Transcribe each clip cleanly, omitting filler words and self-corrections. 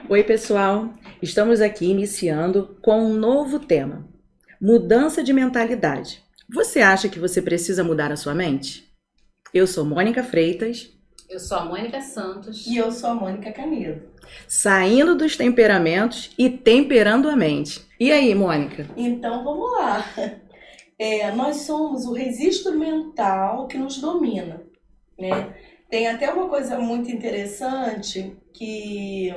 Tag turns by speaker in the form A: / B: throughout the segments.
A: Oi, pessoal! Estamos aqui iniciando com um novo tema: mudança de mentalidade. Você acha que você precisa mudar a sua mente? Eu sou Mônica Freitas,
B: Eu sou a Mônica Santos.
C: E eu sou a Mônica Canedo.
A: saindo dos temperamentos e temperando a mente. E aí, Mônica?
C: Então vamos lá. Nós somos o registro mental que nos domina, né? Tem até uma coisa muito interessante que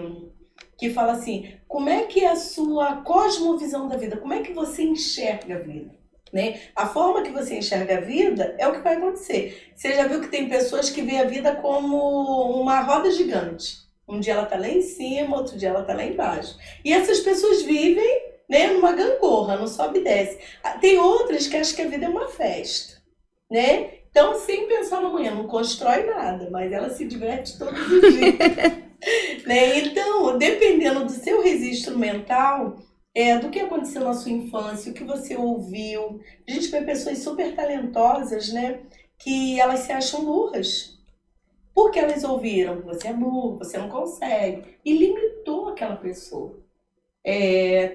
C: fala assim, como é que é a sua cosmovisão da vida? Como é que você enxerga a vida? Né? A forma que você enxerga a vida é o que vai acontecer. Você já viu que tem pessoas que veem a vida como uma roda gigante. Um dia ela tá lá em cima, outro dia ela tá lá embaixo. E essas pessoas vivem, né, numa gangorra, não sobe e desce. Tem outras que acham que a vida é uma festa, né? Então, sem pensar no amanhã, não constrói nada, mas ela se diverte todos os dias. Né? Então, dependendo do seu registro mental, do que aconteceu na sua infância, o que você ouviu. A gente vê pessoas super talentosas, né? Que elas se acham burras. Porque elas ouviram, você é burro, você não consegue. E limitou aquela pessoa.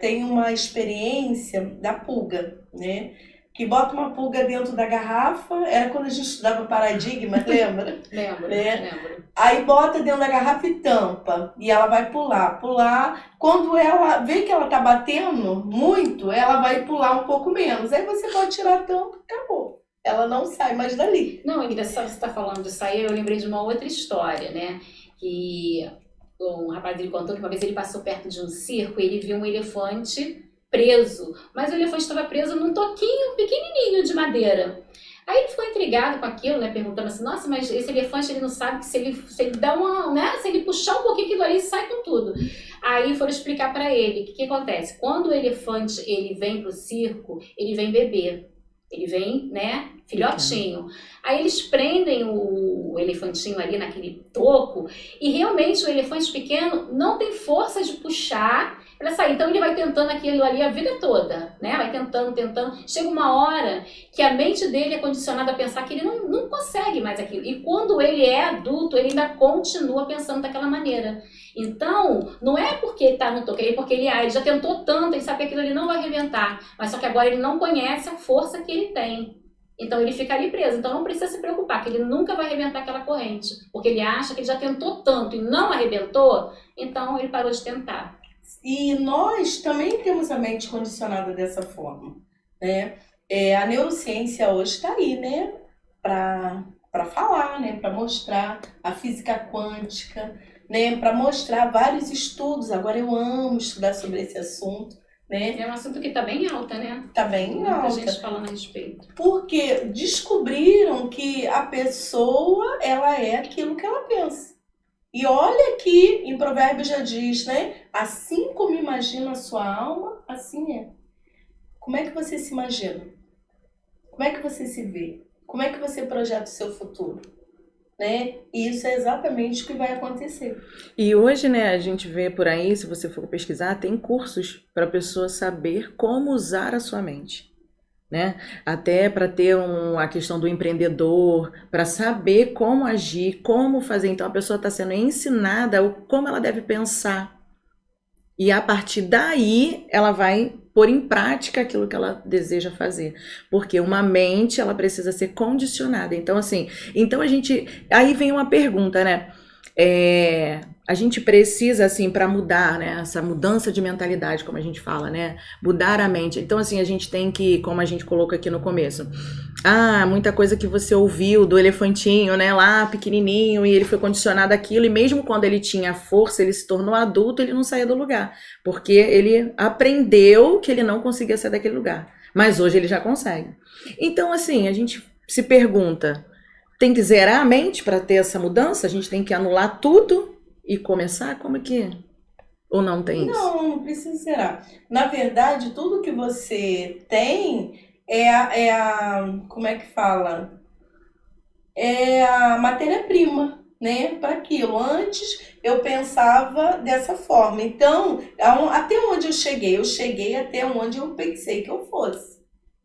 C: Tem uma experiência da pulga, né? Que bota uma pulga dentro da garrafa, era quando a gente estudava paradigma, lembra?
B: Lembro,
C: Né?
B: lembro.
C: Aí bota dentro da garrafa e tampa, e ela vai pular, pular. Quando ela vê que ela tá batendo muito, ela vai pular um pouco menos. Aí você pode tirar a tampa, acabou. Ela não sai mais dali.
B: Não, é engraçado você estar falando disso aí, eu lembrei de uma outra história, né? Que um rapaz ele contou que uma vez ele passou perto de um circo e ele viu um elefante preso, mas o elefante estava preso num toquinho pequenininho de madeira. Aí ele ficou intrigado com aquilo, né, perguntando assim, nossa, mas esse elefante ele não sabe que se ele dá uma, né, se ele puxar um pouquinho aquilo ali, sai com tudo. Aí foram explicar para ele, o que acontece? Quando o elefante ele vem pro circo, ele vem bebê. Ele vem, né, filhotinho. Aí eles prendem o elefantinho ali naquele toco e realmente o elefante pequeno não tem força de puxar para sair. Então ele vai tentando aquilo ali a vida toda, né? Vai tentando, tentando. Chega uma hora que a mente dele é condicionada a pensar que ele não consegue mais aquilo. E quando ele é adulto, ele ainda continua pensando daquela maneira. Então, não é porque ele tá no toque, é porque ele já tentou tanto, ele sabe que aquilo ali não vai arrebentar. Mas só que agora ele não conhece a força que ele tem. Então ele fica ali preso. Então não precisa se preocupar, que ele nunca vai arrebentar aquela corrente. Porque ele acha que ele já tentou tanto e não arrebentou, então ele parou de tentar.
C: E nós também temos a mente condicionada dessa forma, né? A neurociência hoje está aí, né? Para falar, né? Para mostrar a física quântica, né? Para mostrar vários estudos. Agora eu amo estudar sobre esse assunto, né?
B: É um assunto que está bem alta, né?
C: Tá bem
B: Muita
C: alta.
B: gente falando a respeito.
C: Porque descobriram que a pessoa, ela é aquilo que ela pensa. E olha que em Provérbios já diz, né? Assim como imagina a sua alma, assim é. Como é que você se imagina? Como é que você se vê? Como é que você projeta o seu futuro? Né? E isso é exatamente o que vai acontecer.
A: E hoje, né, a gente vê por aí, se você for pesquisar, tem cursos para a pessoa saber como usar a sua mente. Né? Até para ter a questão do empreendedor, para saber como agir, como fazer. Então a pessoa está sendo ensinada como ela deve pensar. E a partir daí ela vai pôr em prática aquilo que ela deseja fazer. Porque uma mente, ela precisa ser condicionada. Então, assim, aí vem uma pergunta, né? A gente precisa, assim, para mudar, né? Essa mudança de mentalidade, como a gente fala, né? Mudar a mente. Então, assim, a gente tem que, como a gente colocou aqui no começo, muita coisa que você ouviu do elefantinho, né? Lá, pequenininho, e ele foi condicionado àquilo, e mesmo quando ele tinha força, ele se tornou adulto, ele não saía do lugar. Porque ele aprendeu que ele não conseguia sair daquele lugar. Mas hoje ele já consegue. Então, assim, a gente se pergunta, tem que zerar a mente para ter essa mudança? A gente tem que anular tudo e começar? Como é que... Ou não tem isso?
C: Não precisa zerar. Na verdade, tudo que você tem como é que fala? É a matéria-prima, né? Para aquilo. Antes eu pensava dessa forma. Então, até onde eu cheguei? Eu cheguei até onde eu pensei que eu fosse,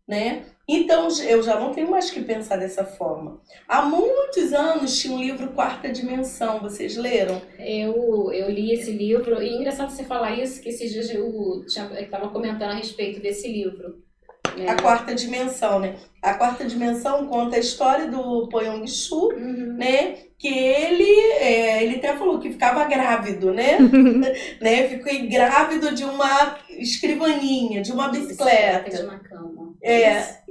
C: né? Então, eu já não tenho mais que pensar dessa forma. Há muitos anos tinha um livro Quarta Dimensão, vocês leram?
B: Eu li esse livro, e é engraçado você falar isso, que esses dias eu estava comentando a respeito desse livro. Né?
C: A Quarta Dimensão, né? A Quarta Dimensão conta a história do Poyong-Shu, né? Que ele até falou que ficava grávido, né? né? Fiquei grávido de uma escrivaninha, de uma bicicleta.
B: De uma cama.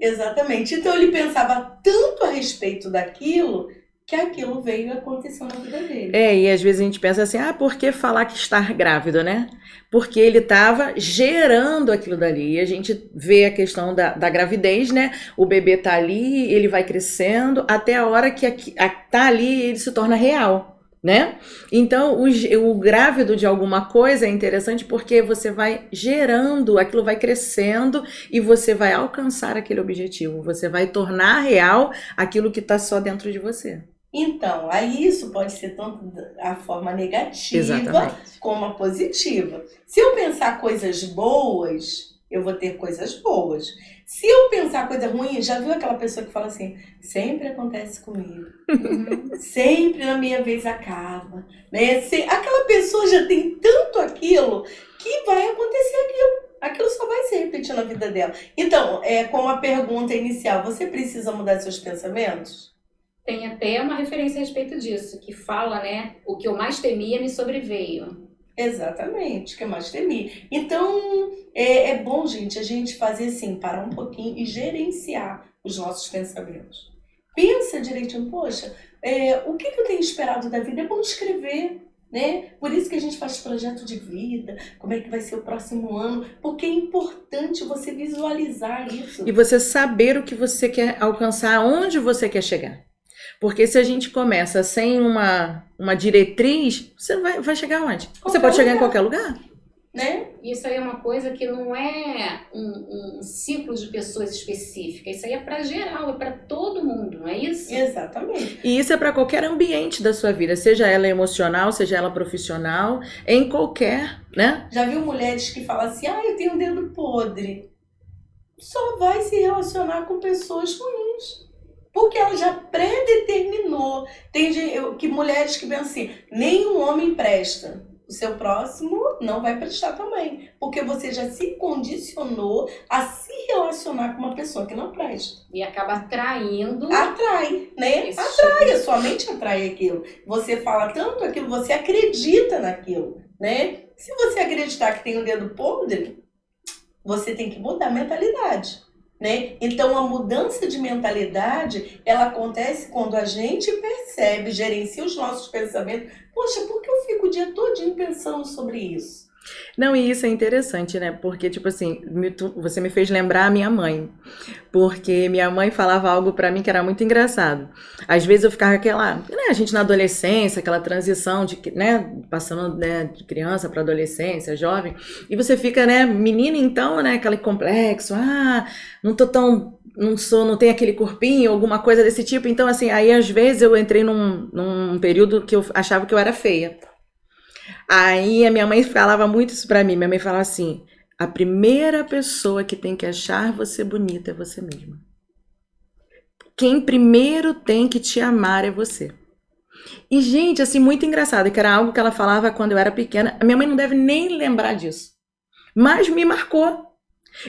C: Exatamente. Então ele pensava tanto a respeito daquilo que aquilo veio acontecer na vida dele.
A: E às vezes a gente pensa assim, por que falar que está grávido, né? Porque ele estava gerando aquilo dali. E a gente vê a questão da gravidez, né? O bebê tá ali, ele vai crescendo, até a hora que tá ali, ele se torna real, né? Então, o grávido de alguma coisa é interessante porque você vai gerando, aquilo vai crescendo e você vai alcançar aquele objetivo. Você vai tornar real aquilo que está só dentro de você.
C: Então, aí isso pode ser tanto a forma negativa
A: Exatamente.
C: como a positiva. Se eu pensar coisas boas, eu vou ter coisas boas. Se eu pensar coisa ruim, já viu aquela pessoa que fala assim, sempre acontece comigo, sempre na minha vez acaba, né? Aquela pessoa já tem tanto aquilo que vai acontecer aquilo. Aquilo só vai se repetir na vida dela. Então, como a pergunta inicial, você precisa mudar seus pensamentos?
B: Tem até uma referência a respeito disso, que fala, né, o que eu mais temia me sobreveio.
C: Exatamente, o que eu mais temia. Então, é bom, gente, a gente fazer assim, parar um pouquinho e gerenciar os nossos pensamentos. Pensa direitinho, poxa, o que eu tenho esperado da vida? É bom escrever, né? Por isso que a gente faz projeto de vida, como é que vai ser o próximo ano, porque é importante você visualizar isso.
A: E você saber o que você quer alcançar, onde você quer chegar. Porque se a gente começa sem uma diretriz, você vai chegar onde? Você pode chegar em qualquer lugar.
C: Né?
B: Isso aí é uma coisa que não é um ciclo de pessoas específicas. Isso aí é para geral, é para todo mundo, não é isso?
C: Exatamente.
A: E isso é para qualquer ambiente da sua vida, seja ela emocional, seja ela profissional, em qualquer, né?
C: Já viu mulheres que falam assim, eu tenho um dedo podre. Só vai se relacionar com pessoas ruins. Porque ela já predeterminou. Tem mulheres que pensam assim, nenhum homem presta. O seu próximo não vai prestar também. Porque você já se condicionou a se relacionar com uma pessoa que não presta.
B: E acaba atraindo.
C: Atrai, né? Atrai, a sua mente atrai aquilo. Você fala tanto aquilo, você acredita naquilo, né? Se você acreditar que tem um dedo podre, você tem que mudar a mentalidade. Né? Então a mudança de mentalidade ela acontece quando a gente percebe, gerencia os nossos pensamentos. Poxa, por que eu fico o dia todinho pensando sobre isso?
A: Não, e isso é interessante, né? Porque, tipo assim, você me fez lembrar a minha mãe. Porque minha mãe falava algo pra mim que era muito engraçado. Às vezes eu ficava a gente na adolescência, aquela transição passando, de criança pra adolescência, jovem, e você fica, menina então, aquele complexo, não tenho aquele corpinho, alguma coisa desse tipo. Então, assim, aí às vezes eu entrei num período que eu achava que eu era feia. Aí a minha mãe falava muito isso pra mim. Minha mãe falava assim, a primeira pessoa que tem que achar você bonita é você mesma. Quem primeiro tem que te amar é você. E, gente, assim, muito engraçado, que era algo que ela falava quando eu era pequena. A minha mãe não deve nem lembrar disso. Mas me marcou.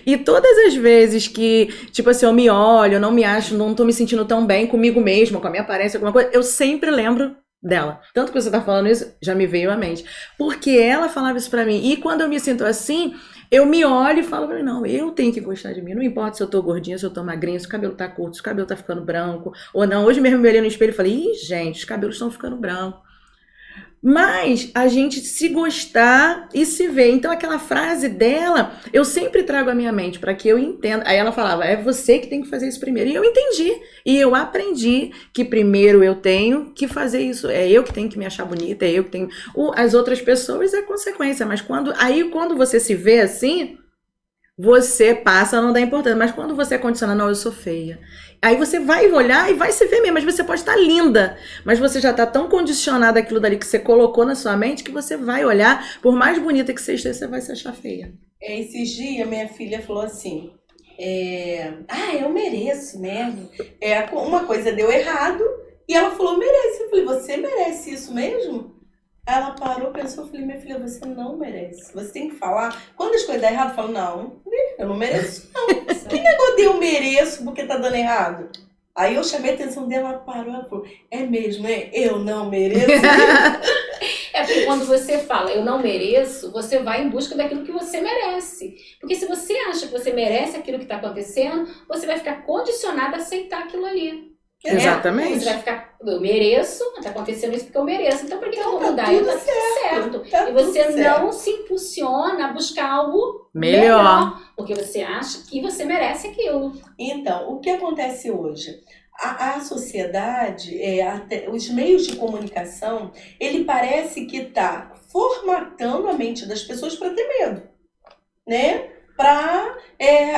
A: E todas as vezes que, tipo assim, eu me olho, eu não me acho, não tô me sentindo tão bem comigo mesma, com a minha aparência, alguma coisa, eu sempre lembro dela. Tanto que você tá falando isso, já me veio à mente. Porque ela falava isso pra mim. E quando eu me sinto assim, eu me olho e falo, não, eu tenho que gostar de mim. Não importa se eu tô gordinha, se eu tô magrinha, se o cabelo tá curto, se o cabelo tá ficando branco, ou não. Hoje mesmo eu me olhei no espelho e falei, gente, os cabelos estão ficando brancos. Mas a gente se gostar e se ver. Então aquela frase dela, eu sempre trago à minha mente para que eu entenda. Aí ela falava, é você que tem que fazer isso primeiro. E eu entendi. E eu aprendi que primeiro eu tenho que fazer isso. É eu que tenho que me achar bonita, é eu que tenho... As outras pessoas é consequência. Mas quando você se vê assim, você passa a não dar importância. Mas quando você é condicionado, não, eu sou feia. Aí você vai olhar e vai se ver mesmo. Mas você pode estar linda, mas você já está tão condicionada àquilo dali que você colocou na sua mente que você vai olhar, por mais bonita que você esteja, você vai se achar feia.
C: Esses dias minha filha falou assim, Eu mereço, né? Uma coisa deu errado e ela falou, merece. Eu falei, você merece isso mesmo? Ela parou, pensou, eu falei, minha filha, você não merece. Você tem que falar. Quando as coisas dão errado, eu falo, não, eu não mereço. Que negócio de eu mereço porque tá dando errado? Aí eu chamei a atenção dela, ela parou, ela falou, é mesmo, né? Eu não mereço.
B: É porque quando você fala eu não mereço, você vai em busca daquilo que você merece. Porque se você acha que você merece aquilo que está acontecendo, você vai ficar condicionado a aceitar aquilo ali. Né?
A: Exatamente.
B: Você vai ficar, eu mereço, está acontecendo isso porque eu mereço. Então por que eu vou mudar?
C: Tudo
B: Tá tudo certo.
C: Tá
B: E você
C: tudo certo.
B: não se impulsiona a buscar algo
A: Melhor.
B: porque você acha que você merece aquilo.
C: Então, o que acontece hoje? A sociedade, os meios de comunicação, ele parece que está formatando a mente das pessoas para ter medo, né?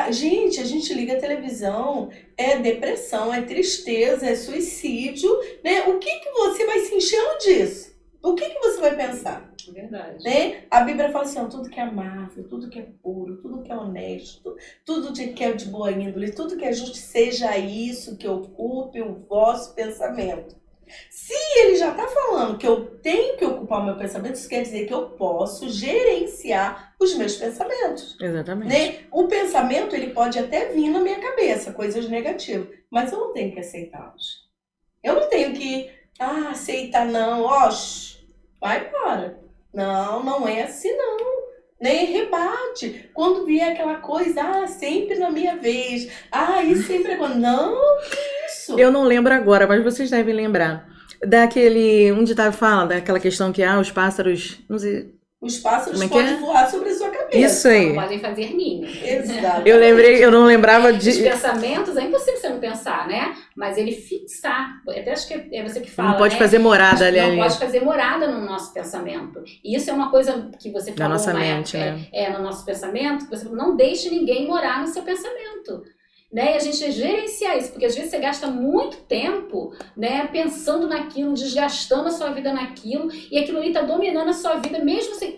C: Gente, a gente liga a televisão, é depressão, é tristeza, é suicídio, né? O que você vai se enchendo disso? O que você vai pensar?
B: Verdade.
C: Né? A Bíblia fala assim, ó, tudo que é amável, tudo que é puro, tudo que é honesto, tudo que é de boa índole, tudo que é justo, seja isso que ocupe o vosso pensamento. Se ele já está falando que eu tenho que ocupar o meu pensamento, isso quer dizer que eu posso gerenciar os meus pensamentos.
A: Exatamente.
C: Né? O pensamento, ele pode até vir na minha cabeça, coisas negativas, mas eu não tenho que aceitá-los. Eu não tenho que aceitar não, vai embora. Não é assim não. Nem rebate. Quando vier aquela coisa, sempre na minha vez. Isso sempre é quando. Não, que isso?
A: Eu não lembro agora, mas vocês devem lembrar. Um ditado fala daquela questão que os pássaros, não sei,
C: Os pássaros
A: como é que
C: podem
A: é?
C: voar sobre a sua cabeça.
A: Isso aí.
B: Não podem fazer ninho.
C: Exato.
A: Eu não lembrava
B: Os pensamentos, é impossível você não pensar, né? Mas ele fixar, até acho que é você que fala,
A: não pode
B: né?
A: fazer morada ali.
B: Não pode fazer morada no nosso pensamento. E isso é uma coisa que você falou,
A: na nossa mente, né?
B: No nosso pensamento, que você falou, não deixe ninguém morar no seu pensamento. Né? E a gente gerenciar isso, porque às vezes você gasta muito tempo, né, pensando naquilo, desgastando a sua vida naquilo, e aquilo ali está dominando a sua vida, mesmo assim,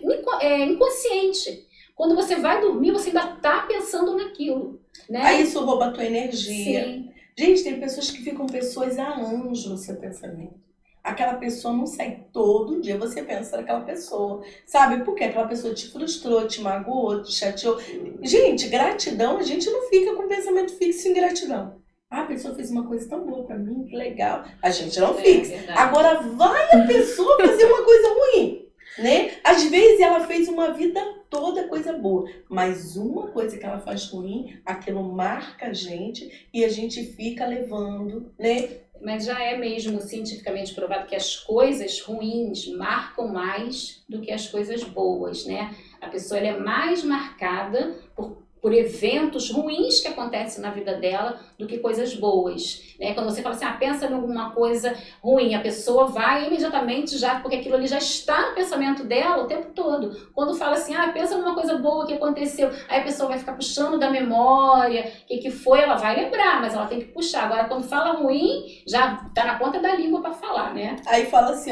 B: inconsciente. Quando você vai dormir, você ainda está pensando naquilo. Né?
C: Aí isso rouba a tua energia.
B: Sim.
C: Gente, tem pessoas que ficam pessoas a anjo no seu pensamento. Aquela pessoa não sai todo dia, você pensa naquela pessoa. Sabe? Porque aquela pessoa te frustrou, te magoou, te chateou. Gente, gratidão, a gente não fica com pensamento fixo em gratidão. A pessoa fez uma coisa tão boa pra mim, que legal. A gente não fixa. Agora vai a pessoa fazer uma coisa ruim, né? Às vezes ela fez uma vida toda coisa boa, mas uma coisa que ela faz ruim, aquilo marca a gente e a gente fica levando, né?
B: Mas já é mesmo cientificamente provado que as coisas ruins marcam mais do que as coisas boas, né? A pessoa ela é mais marcada por eventos ruins que acontecem na vida dela do que coisas boas, né? Quando você fala assim, pensa em alguma coisa ruim, a pessoa vai imediatamente já, porque aquilo ali já está no pensamento dela o tempo todo. Quando fala assim, pensa numa coisa boa que aconteceu, aí a pessoa vai ficar puxando da memória, o que foi, ela vai lembrar, mas ela tem que puxar. Agora, quando fala ruim, já tá na ponta da língua para falar, né?
C: Aí fala assim,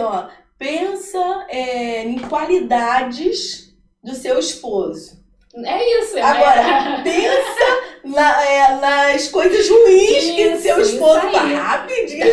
C: pensa em qualidades do seu esposo.
B: É isso.
C: Agora, pensa nas coisas ruins que seu esposo faz rapidinho.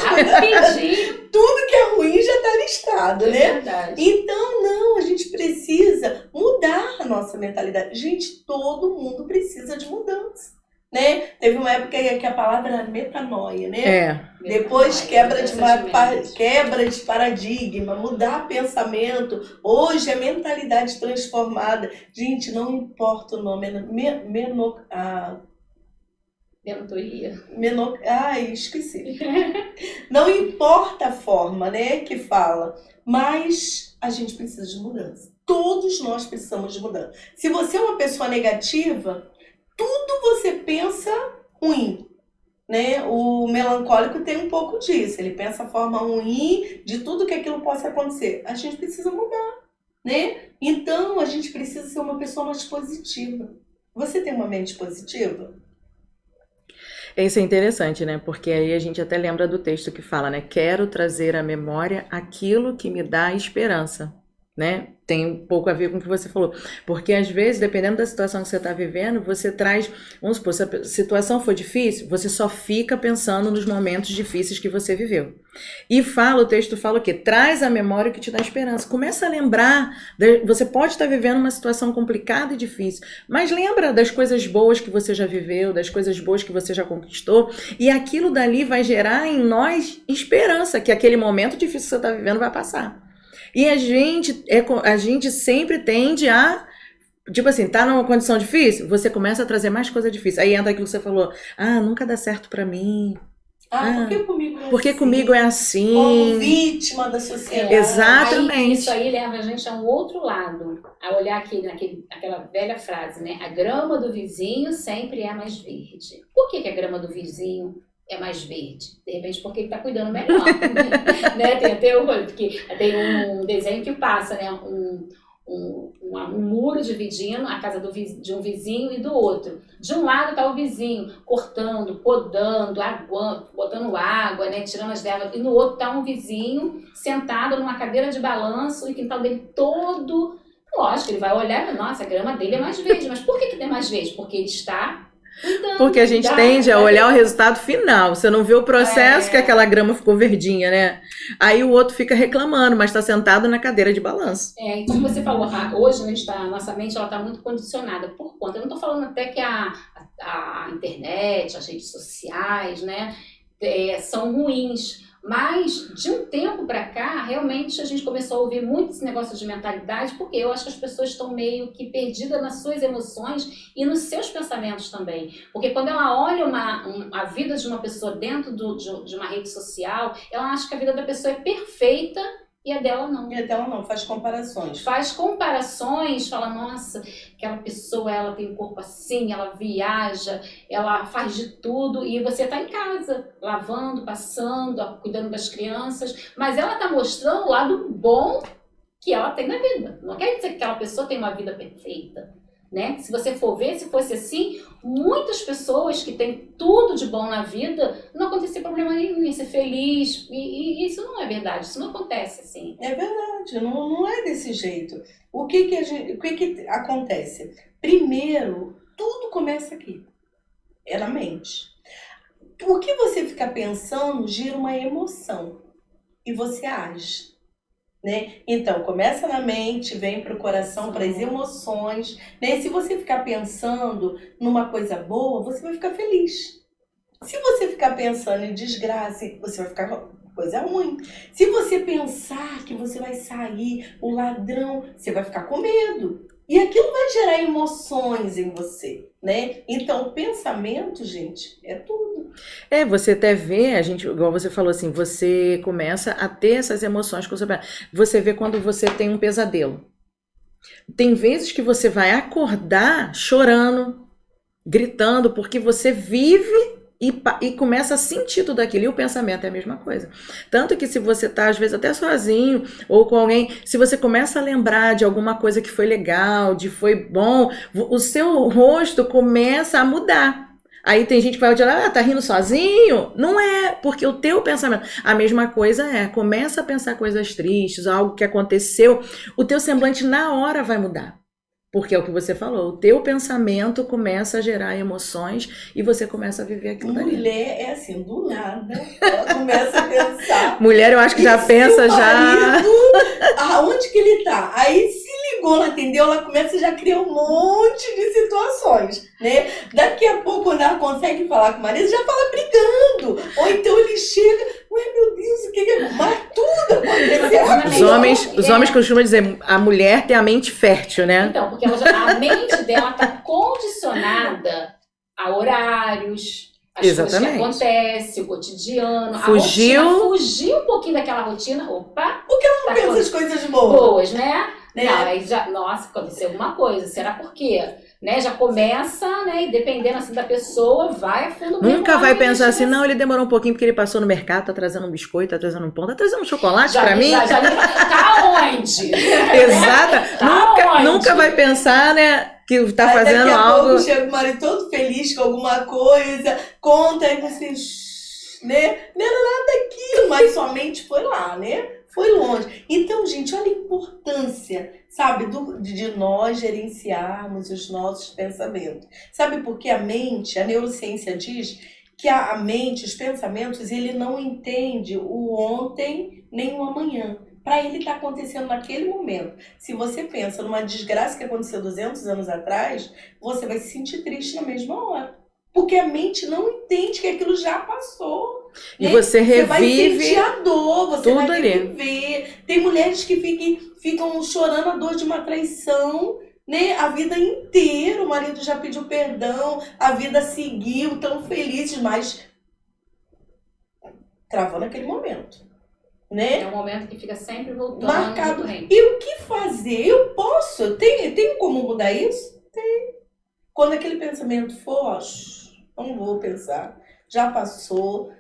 C: Tudo que é ruim já está listado, né?
B: Verdade.
C: Então, não, a gente precisa mudar a nossa mentalidade. Gente, todo mundo precisa de mudança, né? Teve uma época que a palavra era metanoia, né? Depois quebra de paradigma, mudar pensamento. Hoje é mentalidade transformada. Gente, não importa o nome, esqueci. Não importa a forma, né, que fala, mas a gente precisa de mudança. Todos nós precisamos de mudança. Se você é uma pessoa negativa, tudo você pensa ruim, né? O melancólico tem um pouco disso. Ele pensa a forma ruim de tudo que aquilo possa acontecer. A gente precisa mudar, né? Então, a gente precisa ser uma pessoa mais positiva. Você tem uma mente positiva?
A: Isso é interessante, né? Porque aí a gente até lembra do texto que fala, né? Quero trazer à memória aquilo que me dá esperança. né? Tem um pouco a ver com o que você falou. Porque, às vezes, dependendo da situação que você está vivendo, você traz... Vamos supor, se a situação for difícil, você só fica pensando nos momentos difíceis que você viveu. E o texto fala o quê? Traz a memória o que te dá esperança. Começa a lembrar... Você pode estar vivendo uma situação complicada e difícil, mas lembra das coisas boas que você já viveu, das coisas boas que você já conquistou, e aquilo dali vai gerar em nós esperança, que aquele momento difícil que você está vivendo vai passar. E a gente sempre tende a, tipo assim, tá numa condição difícil, você começa a trazer mais coisa difícil. Aí entra aquilo que você falou, nunca dá certo pra mim.
C: Por que comigo é
A: Porque
C: assim?
A: comigo é assim.
C: Como vítima da sociedade.
A: Exatamente.
B: Isso aí leva a gente a um outro lado, a olhar aquela velha frase, né? A grama do vizinho sempre é mais verde. Por que a grama do vizinho é mais verde? De repente porque ele está cuidando melhor. Né? Tem até porque tem um desenho que passa, né? Um muro dividindo a casa de um vizinho e do outro. De um lado está o vizinho cortando, podando, aguando, botando água, né, tirando as ervas. E no outro está um vizinho sentado numa cadeira de balanço e o quintal dele todo... Lógico, ele vai olhar e nossa, a grama dele é mais verde. Mas por que é mais verde? Porque ele está...
A: Porque a gente tende a olhar o resultado final. Você não vê o processo que aquela grama ficou verdinha, né? Aí o outro fica reclamando, mas está sentado na cadeira de balanço.
B: Então você falou, hoje a nossa mente está muito condicionada por conta. Eu não estou falando até que a internet, as redes sociais, né, são ruins. Mas, de um tempo para cá, realmente a gente começou a ouvir muito esse negócio de mentalidade, porque eu acho que as pessoas estão meio que perdidas nas suas emoções e nos seus pensamentos também. Porque quando ela olha a vida de uma pessoa dentro de uma rede social, ela acha que a vida da pessoa é perfeita e a dela não.
C: E a dela não, faz comparações.
B: Faz comparações, fala, nossa, aquela pessoa, ela tem um corpo assim, ela viaja, ela faz de tudo, e você tá em casa, lavando, passando, cuidando das crianças, mas ela tá mostrando o lado bom que ela tem na vida. Não quer dizer que aquela pessoa tem uma vida perfeita, né? Se você for ver, se fosse assim, muitas pessoas que têm tudo de bom na vida, não acontecia problema nenhum, ia ser feliz, e isso não é verdade, isso não acontece assim.
C: É verdade, não é desse jeito. O que acontece? Primeiro, tudo começa aqui, é na mente. O que você fica pensando gira uma emoção, e você age. Né? Então, começa na mente, vem para o coração, para as emoções, né? Se você ficar pensando numa coisa boa, você vai ficar feliz. Se você ficar pensando em desgraça, você vai ficar com coisa ruim. Se você pensar que você vai sair o ladrão, você vai ficar com medo. E aquilo vai gerar emoções em você, né? Então, o pensamento, gente, é tudo.
A: Você até vê, igual você falou assim, você começa a ter essas emoções com o seu pensamento. Você vê quando você tem um pesadelo. Tem vezes que você vai acordar chorando, gritando, porque você vive e começa a sentir tudo aquilo. E o pensamento é a mesma coisa. Tanto que se você tá, às vezes, até sozinho ou com alguém, se você começa a lembrar de alguma coisa que foi legal, foi bom, o seu rosto começa a mudar. Aí tem gente que vai olhar, tá rindo sozinho? Não é, porque o teu pensamento... A mesma coisa começa a pensar coisas tristes, algo que aconteceu, o teu semblante na hora vai mudar. Porque é o que você falou, o teu pensamento começa a gerar emoções e você começa a viver aquilo dali.
C: Mulher é assim, do nada, ela começa a pensar.
A: Mulher eu acho que já pensa já...
C: Aonde que ele tá? Aí se ligou, ela atendeu, ela começa a já criar um monte de situações, né? Daqui a pouco, quando ela consegue falar com o marido, já fala brigando. Ou então ele chega, ué, meu Deus, o que é? Mas tudo aconteceu.
A: Os homens costumam dizer, a mulher tem a mente fértil, né?
B: Então, porque a mente dela tá condicionada a horários, as coisas que acontecem, o cotidiano.
A: Fugiu
B: um pouquinho daquela rotina, opa.
C: Por que ela não pensa as coisas
B: boas, né? Não, aí já, nossa, aconteceu alguma coisa, será por quê? Né, já começa, né, e dependendo assim da pessoa, vai a fundo.
A: Nunca vai pensar assim, não, ele demorou um pouquinho porque ele passou no mercado, tá trazendo um biscoito, tá trazendo um pão, tá trazendo um chocolate pra mim.
B: Tá onde?
A: Exato. Nunca vai pensar, né, que tá fazendo
C: daqui a
A: algo.
C: Pouco chega o marido todo feliz com alguma coisa, conta e você, né, não era nada daquilo, mas sua mente foi lá, né? foi longe. Então, gente, olha a importância, sabe, de nós gerenciarmos os nossos pensamentos. Sabe por que a mente, a neurociência diz que a mente, os pensamentos, ele não entende o ontem nem o amanhã. Para ele está acontecendo naquele momento. Se você pensa numa desgraça que aconteceu 200 anos atrás, você vai se sentir triste na mesma hora. Porque a mente não entende que aquilo já passou.
A: E você revive,
C: vai sentir a dor, você
A: tudo
C: vai
A: ali.
C: reviver. Tem mulheres que ficam chorando a dor de uma traição, né? A vida inteira. O marido já pediu perdão, a vida seguiu, tão felizes, mas travou naquele momento. Né?
B: É um momento que fica sempre voltando.
C: Marcado. E o que fazer? Eu tenho como mudar isso? Tem. Quando aquele pensamento for, não vou pensar, já passou,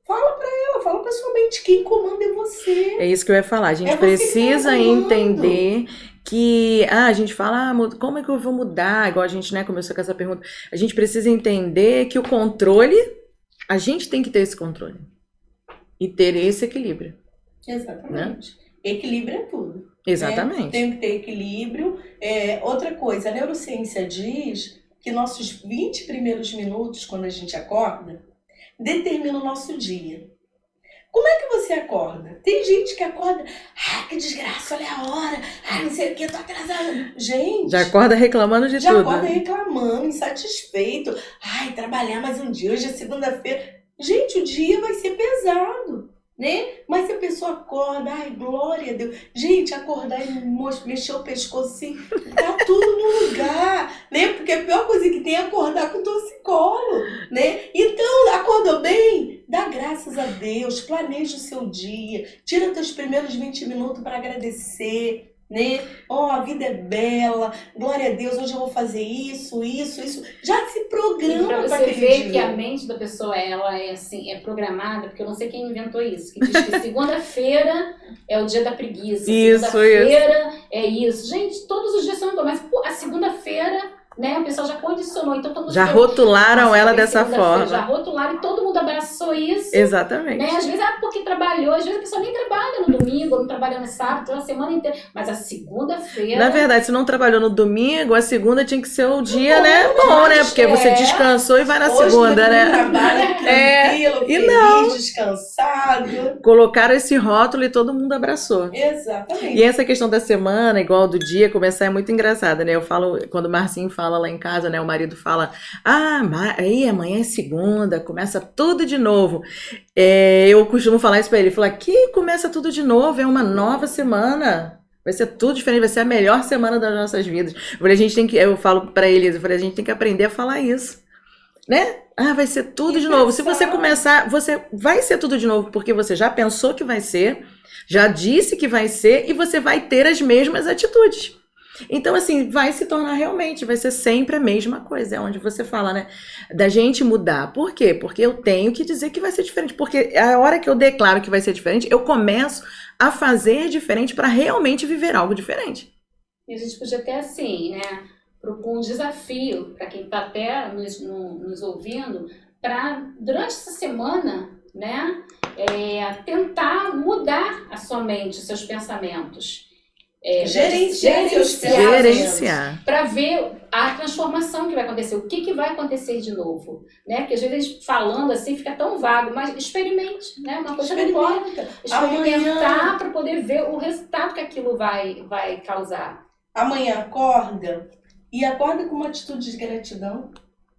C: fala pra ela, fala pra sua mente, quem comanda é você.
A: É isso que eu ia falar, a gente
C: É você
A: precisa
C: que tá comandando.
A: entender que, a gente fala, como é que eu vou mudar? Igual a gente, né, começou com essa pergunta. A gente precisa entender que o controle, a gente tem que ter esse controle. E ter esse equilíbrio.
C: Exatamente. Equilíbrio é tudo.
A: Exatamente.
C: Né? Tem que ter equilíbrio. Outra coisa, a neurociência diz que nossos 20 primeiros minutos, quando a gente acorda, determina o nosso dia. Como é que você acorda? Tem gente que acorda, que desgraça, olha a hora, não sei o que, eu tô atrasada. Gente...
A: Já acorda reclamando de tudo.
C: Já acorda reclamando, insatisfeito. Trabalhar mais um dia, hoje é segunda-feira. Gente, o dia vai ser pesado, né? Mas se a pessoa acorda, glória a Deus. Gente, acordar e mexer o pescoço assim, tá tudo no lugar, né? Porque a pior coisa que tem é acordar com torcicolo, né? Então, acordou bem? Dá graças a Deus, planeja o seu dia, tira teus primeiros 20 minutos para agradecer, né? A vida é bela, glória a Deus, hoje eu vou fazer isso. Já se programa
B: para
C: para
B: você
C: aquele
B: ver
C: dia.
B: que a mente da pessoa, ela é assim, é programada, porque eu não sei quem inventou isso, que diz que segunda-feira é o dia da preguiça, segunda-feira é isso. Gente, todos os dias são iguais, mas a segunda-feira, né, o pessoal já condicionou, então todo mundo
A: já rotularam ela dessa forma.
B: Já rotularam e todo mundo abraçou isso.
A: Exatamente.
B: Né? Às vezes, porque trabalhou, às vezes a pessoa nem trabalha no domingo, não trabalha no sábado, então a semana inteira. Mas a segunda-feira...
A: Na verdade, se não trabalhou no domingo, a segunda tinha que ser o dia, né? Bom, né? Porque você descansou e vai na segunda, né?
C: Trabalha tranquilo,
A: e
C: feliz,
A: não.
C: Descansado.
A: Colocaram esse rótulo e todo mundo abraçou.
C: Exatamente.
A: E essa questão da semana, igual do dia, começar é muito engraçada, né? Eu falo, quando o Marcinho fala lá em casa, né? O marido fala, aí amanhã é segunda, começa tudo de novo. Eu costumo falar isso pra ele, falar, que começa tudo de novo, é uma nova semana. Vai ser tudo diferente, vai ser a melhor semana das nossas vidas. Eu falo pra ele, a gente tem que aprender a falar isso. Né? Vai ser tudo de novo. Se você começar, você vai ser tudo de novo, porque você já pensou que vai ser, já disse que vai ser, e você vai ter as mesmas atitudes. Então, assim, vai se tornar realmente, vai ser sempre a mesma coisa. É onde você fala, né? Da gente mudar. Por quê? Porque eu tenho que dizer que vai ser diferente. Porque a hora que eu declaro que vai ser diferente, eu começo a fazer diferente para realmente viver algo diferente.
B: E a gente podia ter assim, né? Propor um desafio para quem está até nos ouvindo, para durante essa semana, né? Tentar mudar a sua mente, os seus pensamentos.
A: Gerenciar.
B: Para ver a transformação que vai acontecer, o que vai acontecer de novo, né? Porque às vezes a gente falando assim fica tão vago, mas experimente, né? Uma coisa não pode experimentar para poder ver o resultado que aquilo vai causar.
C: Amanhã acorda com uma atitude de gratidão,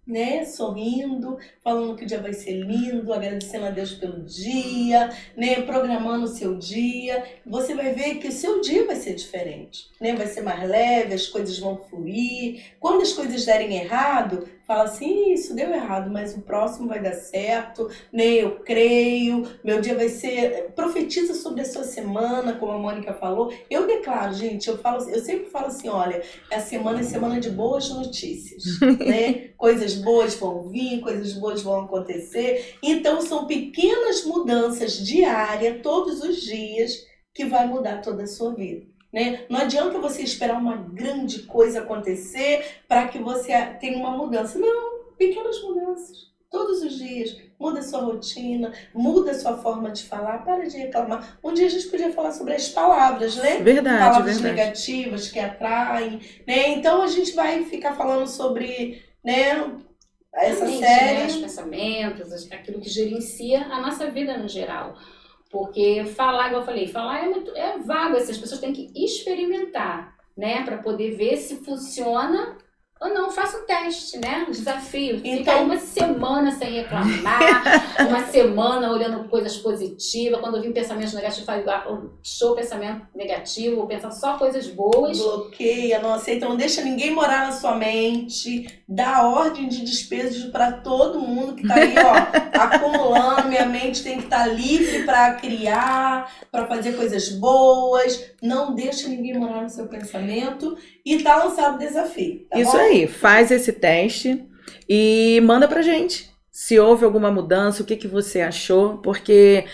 C: né? Sorrindo, falando que o dia vai ser lindo, agradecendo a Deus pelo dia, né? Programando o seu dia. Você vai ver que o seu dia vai ser diferente, né? Vai ser mais leve, as coisas vão fluir. Quando as coisas derem errado, fala assim, isso deu errado, mas o próximo vai dar certo, né? Eu creio, meu dia vai ser... Profetiza sobre a sua semana, como a Mônica falou. Eu declaro, gente, eu sempre falo assim, olha, a semana é semana de boas notícias, né? Coisas boas vão vir, coisas boas vão acontecer. Então, são pequenas mudanças diárias, todos os dias, que vai mudar toda a sua vida. Né? Não adianta você esperar uma grande coisa acontecer para que você tenha uma mudança. Não, pequenas mudanças. Todos os dias. Muda a sua rotina, muda a sua forma de falar, para de reclamar. Um dia a gente podia falar sobre as palavras, né?
A: Verdade,
C: Palavras
A: verdade.
C: negativas que atraem, né? Então a gente vai ficar falando sobre, né, essa
B: Mente,
C: série.
B: né? Os pensamentos, aquilo que gerencia a nossa vida no geral. Porque falar, igual eu falei, falar é vago, assim, as pessoas têm que experimentar, né? Para poder ver se funciona ou não. Faça um teste, né? Um desafio. Fica
C: Então-
B: aí uma semana sem reclamar, uma semana olhando coisas positivas. Quando vir pensamentos negativos, faz igual, show pensamento negativo, vou pensar só coisas boas.
C: Bloqueia, não aceita, não deixa ninguém morar na sua mente, dá ordem de despesas para todo mundo que tá aí, ó, acumulando. Minha mente tem que estar livre para criar, para fazer coisas boas. Não deixa ninguém morar no seu pensamento e tá lançado o desafio. Tá
A: Isso
C: bom?
A: aí, faz esse teste e manda pra gente se houve alguma mudança, o que que você achou, porque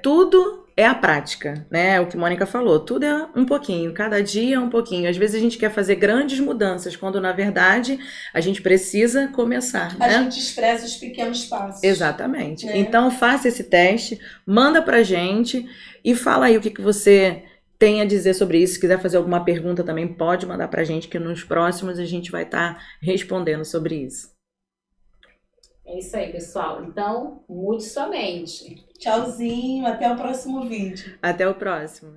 A: tudo é a prática, né? O que a Mônica falou, tudo é um pouquinho, cada dia é um pouquinho. Às vezes a gente quer fazer grandes mudanças, quando na verdade a gente precisa começar,
C: A
A: né?
C: gente expressa os pequenos passos.
A: Exatamente.
C: Né?
A: Então faça esse teste, manda pra gente e fala aí o que que você tem a dizer sobre isso. Se quiser fazer alguma pergunta também, pode mandar pra gente, que nos próximos a gente vai estar respondendo sobre isso.
B: É isso aí, pessoal. Então, mude sua mente.
C: Tchauzinho, até o próximo vídeo.
A: Até o próximo.